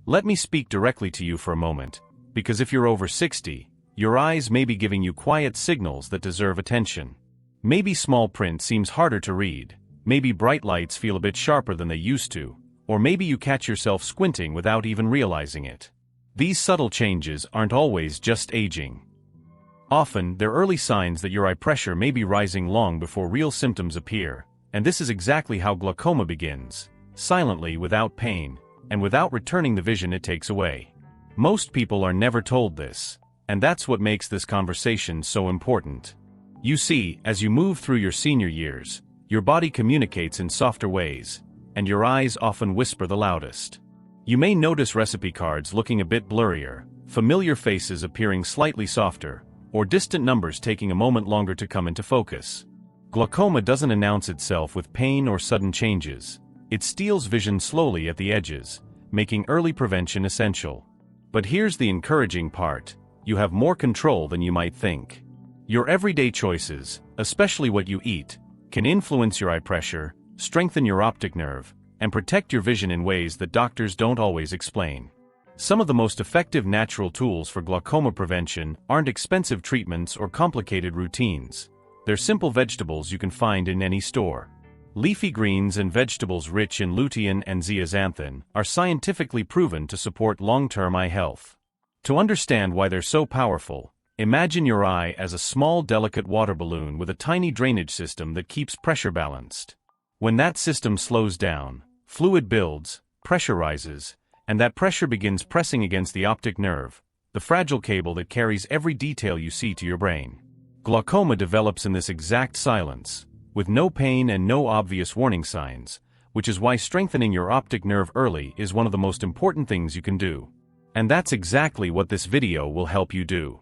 Let me speak directly to you for a moment, because if you're over 60, your eyes may be giving you quiet signals that deserve attention. Maybe small print seems harder to read, maybe bright lights feel a bit sharper than they used to, or maybe you catch yourself squinting without even realizing it. These subtle changes aren't always just aging. Often, they're early signs that your eye pressure may be rising long before real symptoms appear, and this is exactly how glaucoma begins, silently, without pain, and without returning the vision it takes away. Most people are never told this, and that's what makes this conversation so important. You see, as you move through your senior years, your body communicates in softer ways, and your eyes often whisper the loudest. You may notice recipe cards looking a bit blurrier, familiar faces appearing slightly softer, or distant numbers taking a moment longer to come into focus. Glaucoma doesn't announce itself with pain or sudden changes. It steals vision slowly at the edges, making early prevention essential. But here's the encouraging part: you have more control than you might think. Your everyday choices, especially what you eat, can influence your eye pressure, strengthen your optic nerve, and protect your vision in ways that doctors don't always explain. Some of the most effective natural tools for glaucoma prevention aren't expensive treatments or complicated routines. They're simple vegetables you can find in any store. Leafy greens and vegetables rich in lutein and zeaxanthin are scientifically proven to support long-term eye health. To understand why they're so powerful, imagine your eye as a small, delicate water balloon with a tiny drainage system that keeps pressure balanced. When that system slows down, fluid builds, pressure rises, and that pressure begins pressing against the optic nerve, the fragile cable that carries every detail you see to your brain. Glaucoma develops in this exact silence, with no pain and no obvious warning signs, which is why strengthening your optic nerve early is one of the most important things you can do. And that's exactly what this video will help you do.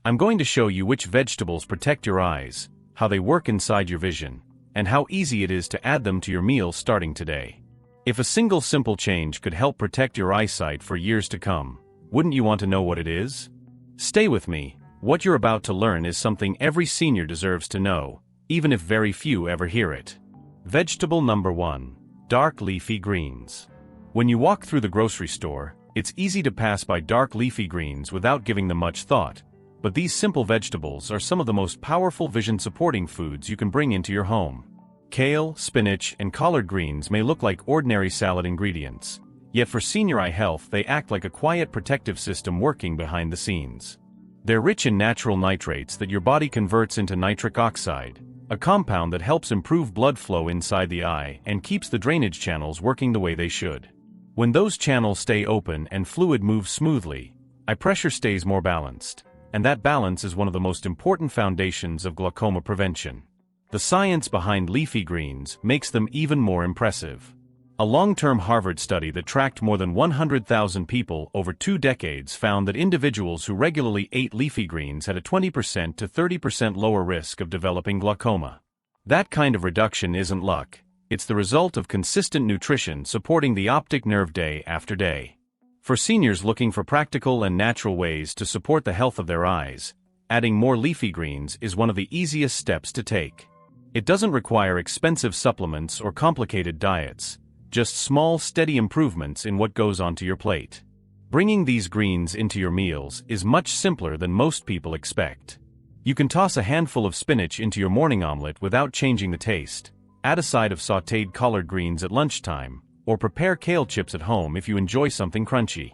I'm going to show you which vegetables protect your eyes, how they work inside your vision, and how easy it is to add them to your meals starting today. If a single simple change could help protect your eyesight for years to come, wouldn't you want to know what it is? Stay with me. What you're about to learn is something every senior deserves to know, even if very few ever hear it. Vegetable number 1. Dark leafy greens. When you walk through the grocery store, it's easy to pass by dark leafy greens without giving them much thought, but these simple vegetables are some of the most powerful vision-supporting foods you can bring into your home. Kale, spinach, and collard greens may look like ordinary salad ingredients, yet for senior eye health they act like a quiet protective system working behind the scenes. They're rich in natural nitrates that your body converts into nitric oxide, a compound that helps improve blood flow inside the eye and keeps the drainage channels working the way they should. When those channels stay open and fluid moves smoothly, eye pressure stays more balanced, and that balance is one of the most important foundations of glaucoma prevention. The science behind leafy greens makes them even more impressive. A long-term Harvard study that tracked more than 100,000 people over 2 decades found that individuals who regularly ate leafy greens had a 20% to 30% lower risk of developing glaucoma. That kind of reduction isn't luck. It's the result of consistent nutrition supporting the optic nerve day after day. For seniors looking for practical and natural ways to support the health of their eyes, adding more leafy greens is one of the easiest steps to take. It doesn't require expensive supplements or complicated diets, just small, steady improvements in what goes onto your plate. Bringing these greens into your meals is much simpler than most people expect. You can toss a handful of spinach into your morning omelet without changing the taste, add a side of sautéed collard greens at lunchtime, or prepare kale chips at home if you enjoy something crunchy.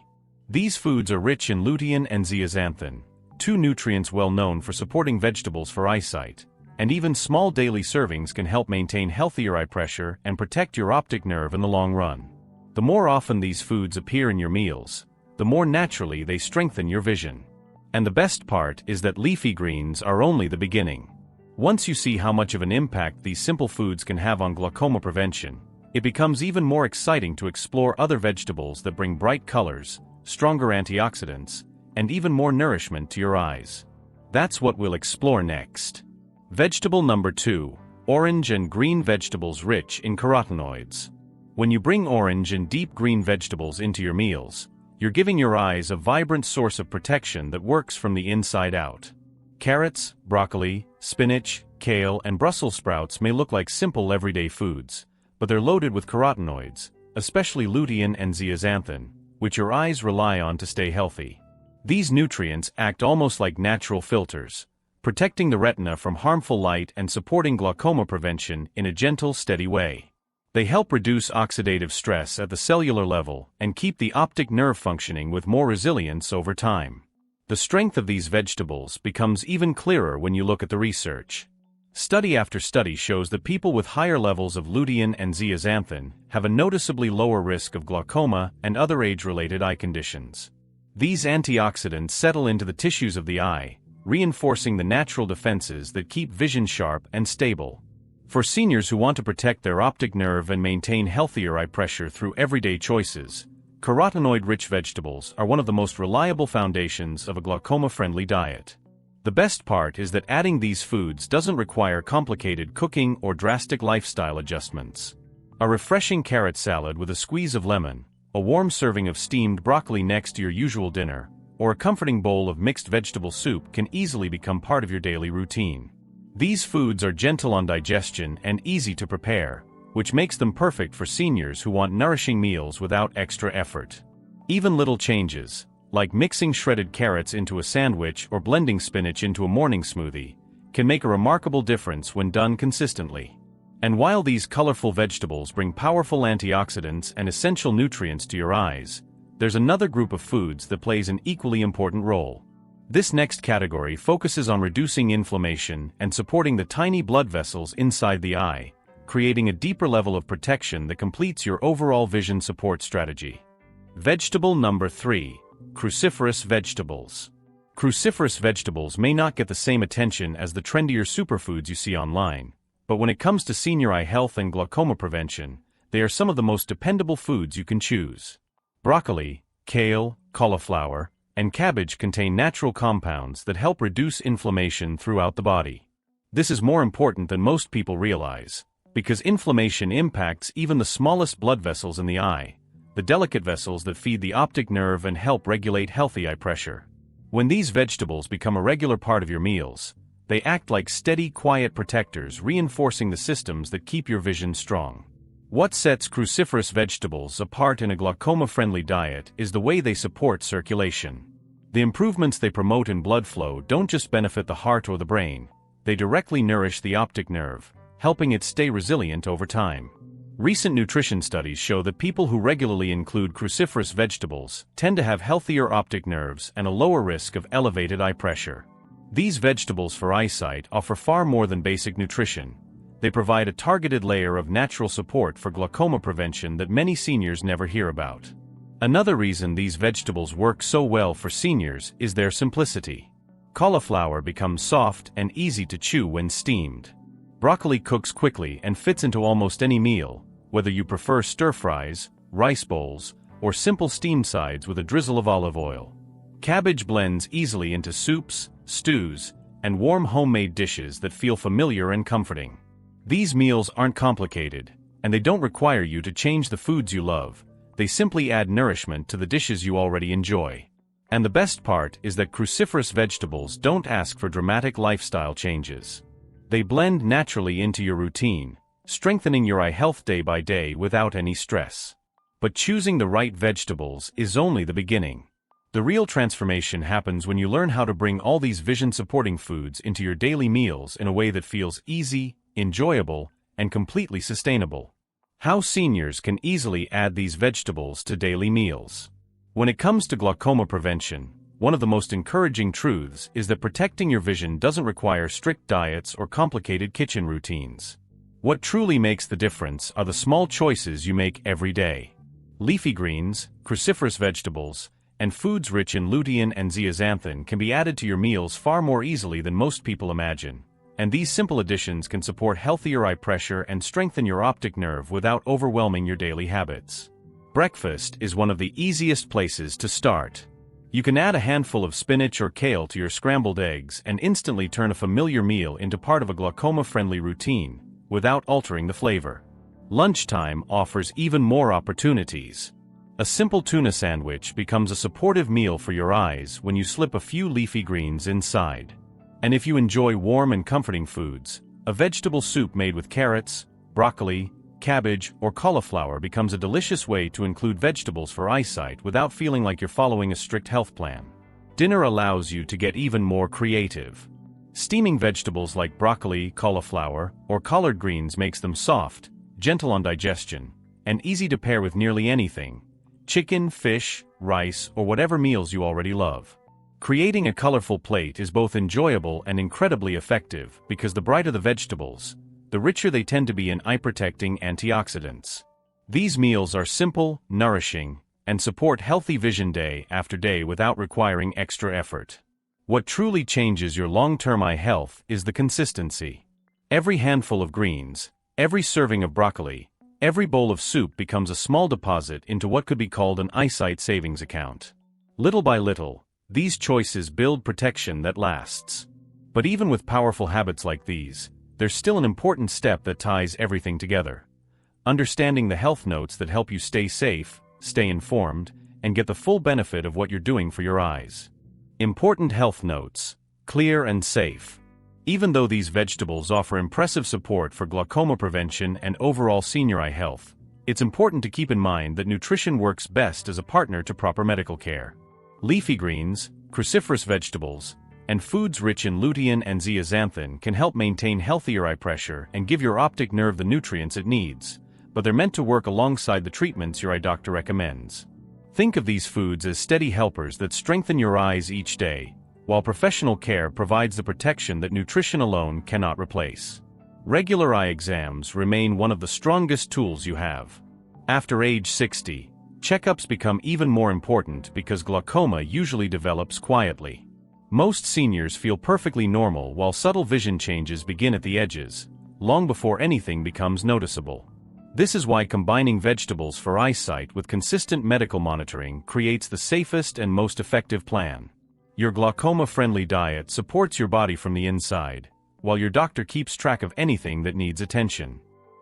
These foods are rich in lutein and zeaxanthin, 2 nutrients well known for supporting vegetables for eyesight, and even small daily servings can help maintain healthier eye pressure and protect your optic nerve in the long run. The more often these foods appear in your meals, the more naturally they strengthen your vision. And the best part is that leafy greens are only the beginning. Once you see how much of an impact these simple foods can have on glaucoma prevention, it becomes even more exciting to explore other vegetables that bring bright colors, stronger antioxidants, and even more nourishment to your eyes. That's what we'll explore next. Vegetable number 2. Orange and green vegetables rich in carotenoids. When you bring orange and deep green vegetables into your meals, you're giving your eyes a vibrant source of protection that works from the inside out. Carrots, broccoli, spinach, kale, and Brussels sprouts may look like simple everyday foods, but they're loaded with carotenoids, especially lutein and zeaxanthin, which your eyes rely on to stay healthy. These nutrients act almost like natural filters, protecting the retina from harmful light and supporting glaucoma prevention in a gentle, steady way. They help reduce oxidative stress at the cellular level and keep the optic nerve functioning with more resilience over time. The strength of these vegetables becomes even clearer when you look at the research. Study after study shows that people with higher levels of lutein and zeaxanthin have a noticeably lower risk of glaucoma and other age-related eye conditions. These antioxidants settle into the tissues of the eye, reinforcing the natural defenses that keep vision sharp and stable. For seniors who want to protect their optic nerve and maintain healthier eye pressure through everyday choices, carotenoid-rich vegetables are one of the most reliable foundations of a glaucoma-friendly diet. The best part is that adding these foods doesn't require complicated cooking or drastic lifestyle adjustments. A refreshing carrot salad with a squeeze of lemon, a warm serving of steamed broccoli next to your usual dinner, or a comforting bowl of mixed vegetable soup can easily become part of your daily routine. These foods are gentle on digestion and easy to prepare, which makes them perfect for seniors who want nourishing meals without extra effort. Even little changes, like mixing shredded carrots into a sandwich or blending spinach into a morning smoothie, can make a remarkable difference when done consistently. And while these colorful vegetables bring powerful antioxidants and essential nutrients to your eyes, there's another group of foods that plays an equally important role. This next category focuses on reducing inflammation and supporting the tiny blood vessels inside the eye, creating a deeper level of protection that completes your overall vision support strategy. Vegetable number 3. Cruciferous vegetables. Cruciferous vegetables may not get the same attention as the trendier superfoods you see online, but when it comes to senior eye health and glaucoma prevention, they are some of the most dependable foods you can choose. Broccoli, kale, cauliflower, and cabbage contain natural compounds that help reduce inflammation throughout the body. This is more important than most people realize, because inflammation impacts even the smallest blood vessels in the eye, the delicate vessels that feed the optic nerve and help regulate healthy eye pressure. When these vegetables become a regular part of your meals, they act like steady, quiet protectors, reinforcing the systems that keep your vision strong. What sets cruciferous vegetables apart in a glaucoma-friendly diet is the way they support circulation. The improvements they promote in blood flow don't just benefit the heart or the brain, they directly nourish the optic nerve, helping it stay resilient over time. Recent nutrition studies show that people who regularly include cruciferous vegetables tend to have healthier optic nerves and a lower risk of elevated eye pressure. These vegetables for eyesight offer far more than basic nutrition. They provide a targeted layer of natural support for glaucoma prevention that many seniors never hear about. Another reason these vegetables work so well for seniors is their simplicity. Cauliflower becomes soft and easy to chew when steamed. Broccoli cooks quickly and fits into almost any meal, whether you prefer stir-fries, rice bowls, or simple steamed sides with a drizzle of olive oil. Cabbage blends easily into soups, stews, and warm homemade dishes that feel familiar and comforting. These meals aren't complicated, and they don't require you to change the foods you love. They simply add nourishment to the dishes you already enjoy. And the best part is that cruciferous vegetables don't ask for dramatic lifestyle changes. They blend naturally into your routine, strengthening your eye health day by day without any stress. But choosing the right vegetables is only the beginning. The real transformation happens when you learn how to bring all these vision-supporting foods into your daily meals in a way that feels easy, enjoyable, and completely sustainable. How seniors can easily add these vegetables to daily meals. When it comes to glaucoma prevention, one of the most encouraging truths is that protecting your vision doesn't require strict diets or complicated kitchen routines. What truly makes the difference are the small choices you make every day. Leafy greens, cruciferous vegetables, and foods rich in lutein and zeaxanthin can be added to your meals far more easily than most people imagine. And these simple additions can support healthier eye pressure and strengthen your optic nerve without overwhelming your daily habits. Breakfast is one of the easiest places to start. You can add a handful of spinach or kale to your scrambled eggs and instantly turn a familiar meal into part of a glaucoma-friendly routine, without altering the flavor. Lunchtime offers even more opportunities. A simple tuna sandwich becomes a supportive meal for your eyes when you slip a few leafy greens inside. And if you enjoy warm and comforting foods, a vegetable soup made with carrots, broccoli, cabbage, or cauliflower becomes a delicious way to include vegetables for eyesight without feeling like you're following a strict health plan. Dinner allows you to get even more creative. Steaming vegetables like broccoli, cauliflower, or collard greens makes them soft, gentle on digestion, and easy to pair with nearly anything: chicken, fish, rice, or whatever meals you already love. Creating a colorful plate is both enjoyable and incredibly effective because the brighter the vegetables, the richer they tend to be in eye-protecting antioxidants. These meals are simple, nourishing, and support healthy vision day after day without requiring extra effort. What truly changes your long-term eye health is the consistency. Every handful of greens, every serving of broccoli, every bowl of soup becomes a small deposit into what could be called an eyesight savings account. Little by little, these choices build protection that lasts. But even with powerful habits like these, there's still an important step that ties everything together: understanding the health notes that help you stay safe, stay informed, and get the full benefit of what you're doing for your eyes. Important health notes: clear and safe. Even though these vegetables offer impressive support for glaucoma prevention and overall senior eye health, it's important to keep in mind that nutrition works best as a partner to proper medical care. Leafy greens, cruciferous vegetables, and foods rich in lutein and zeaxanthin can help maintain healthier eye pressure and give your optic nerve the nutrients it needs, but they're meant to work alongside the treatments your eye doctor recommends. Think of these foods as steady helpers that strengthen your eyes each day, while professional care provides the protection that nutrition alone cannot replace. Regular eye exams remain one of the strongest tools you have. After age 60, checkups become even more important because glaucoma usually develops quietly. Most seniors feel perfectly normal while subtle vision changes begin at the edges, long before anything becomes noticeable. This is why combining vegetables for eyesight with consistent medical monitoring creates the safest and most effective plan. Your glaucoma-friendly diet supports your body from the inside, while your doctor keeps track of anything that needs attention.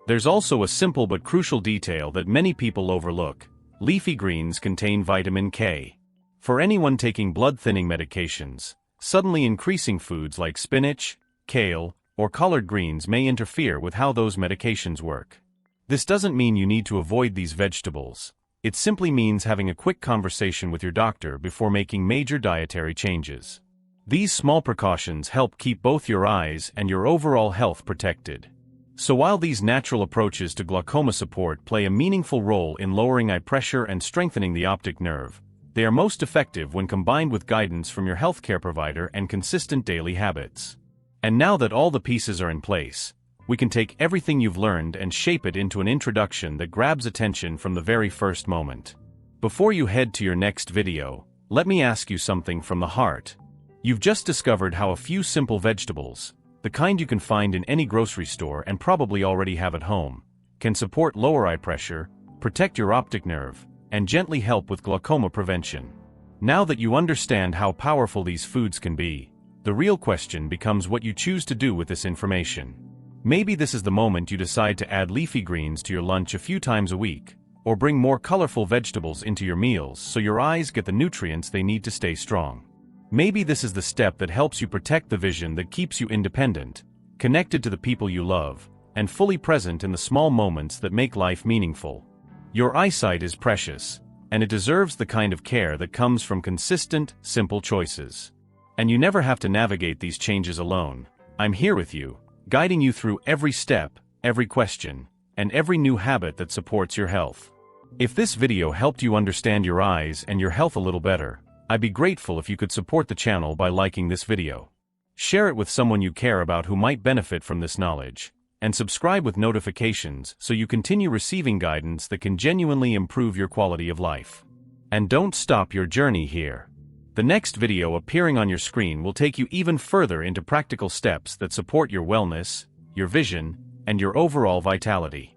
There's also a simple but crucial detail that many people overlook: leafy greens contain vitamin K. For anyone taking blood-thinning medications, suddenly increasing foods like spinach, kale, or collard greens may interfere with how those medications work. This doesn't mean you need to avoid these vegetables. It simply means having a quick conversation with your doctor before making major dietary changes. These small precautions help keep both your eyes and your overall health protected. So while these natural approaches to glaucoma support play a meaningful role in lowering eye pressure and strengthening the optic nerve, they are most effective when combined with guidance from your healthcare provider and consistent daily habits. And now that all the pieces are in place, we can take everything you've learned and shape it into an introduction that grabs attention from the very first moment. Before you head to your next video, let me ask you something from the heart. You've just discovered how a few simple vegetables, the kind you can find in any grocery store and probably already have at home, can support lower eye pressure, protect your optic nerve, and gently help with glaucoma prevention. Now that you understand how powerful these foods can be, the real question becomes what you choose to do with this information. Maybe this is the moment you decide to add leafy greens to your lunch a few times a week, or bring more colorful vegetables into your meals so your eyes get the nutrients they need to stay strong. Maybe this is the step that helps you protect the vision that keeps you independent, connected to the people you love, and fully present in the small moments that make life meaningful. Your eyesight is precious, and it deserves the kind of care that comes from consistent, simple choices. And you never have to navigate these changes alone. I'm here with you, guiding you through every step, every question, and every new habit that supports your health. If this video helped you understand your eyes and your health a little better, I'd be grateful if you could support the channel by liking this video. Share it with someone you care about who might benefit from this knowledge, and subscribe with notifications so you continue receiving guidance that can genuinely improve your quality of life. And don't stop your journey here. The next video appearing on your screen will take you even further into practical steps that support your wellness, your vision, and your overall vitality.